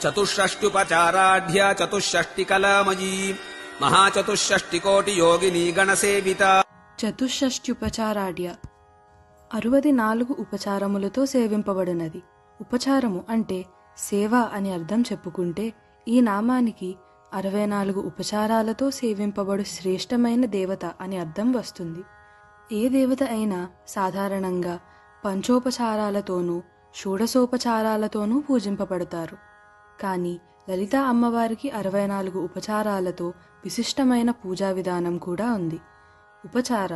చతుషష్ట్యుపచారాఢ్య చతుషష్టికలామయీ మహాచతుషష్టికోటి యోగిని గణసేవిత. చతుషష్ట్యుపచారాఢ్య 64 ఉపచారములతో సేవింపబడినది. ఉపచారము అంటే సేవ అని అర్థం చెప్పుకుంటే ఈ నామానికి 64 ఉపచారాలతో సేవింపబడు శ్రేష్టమైన దేవత అని అర్థం వస్తుంది. ఏ దేవత అయినా సాధారణంగా పంచోపచారాలతోనూ షోడశోపచారాలతోనూ పూజింపబడతారు. కానీ లలితా అమ్మవారికి 64 ఉపచారాలతో విశిష్టమైన పూజా విధానం కూడా ఉంది. ఉపచార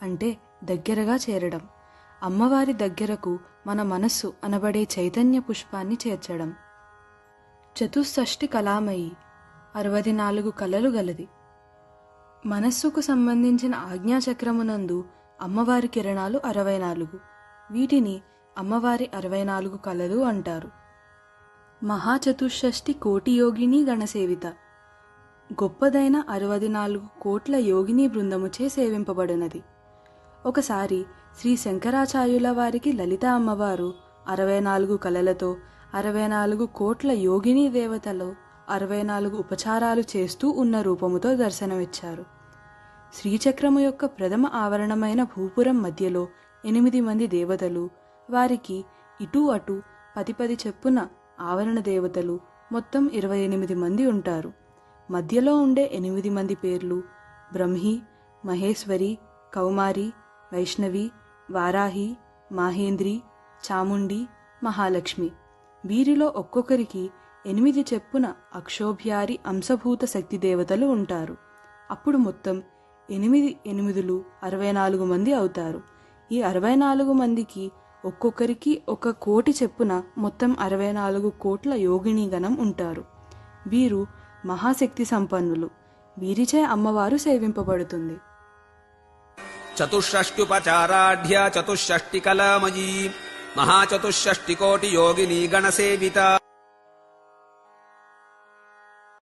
అంటే దగ్గరగా చేరడం, అమ్మవారి దగ్గరకు మన మనస్సు అనబడే చైతన్య పుష్పాన్ని చేర్చడం. చతుషష్టి కళామయి 64 కళలు గలది. మనస్సుకు సంబంధించిన ఆజ్ఞాచక్రమునందు అమ్మవారి కిరణాలు 64. వీటిని అమ్మవారి 64 కళలు అంటారు. మహాచతుషష్టి కోటి యోగిని గణసేవిత గొప్పదైన 64 కోట్ల యోగిని బృందముచే సేవింపబడినది. ఒకసారి శ్రీ శంకరాచార్యుల వారికి లలిత అమ్మవారు 64 కళలతో 64 కోట్ల యోగిని దేవతలో 64 ఉపచారాలు చేస్తూ ఉన్న రూపముతో దర్శనమిచ్చారు. శ్రీచక్రము యొక్క ప్రథమ ఆవరణమైన భూపురం మధ్యలో 8 మంది దేవతలు, వారికి ఇటూ అటు 10 చెప్పున ఆవరణ దేవతలు, మొత్తం 28 మంది ఉంటారు. మధ్యలో ఉండే 8 మంది పేర్లు బ్రహ్మి, మహేశ్వరి, కౌమారి, వైష్ణవి, వారాహి, మాహేంద్రి, చాముండి, మహాలక్ష్మి. వీరిలో ఒక్కొక్కరికి 8 చెప్పున అక్షోభ్యారి అంశభూత శక్తి దేవతలు ఉంటారు. అప్పుడు మొత్తం 8 8లు 64 మంది అవుతారు. ఈ 64 మందికి ఒక్కొక్కరికి 1 కోటి చెప్పున మొత్తం 64 కోట్ల యోగిని గణం ఉంటారు. వీరు మహాశక్తి సంపన్నులు. వీరిచే అమ్మవారు సేవింపబడుతుంది. చతుషష్ట్యుపచారాఢ్య చతుషష్టికలామయీ మహాచతుషష్టికోటి యోగిని గణసేవిత.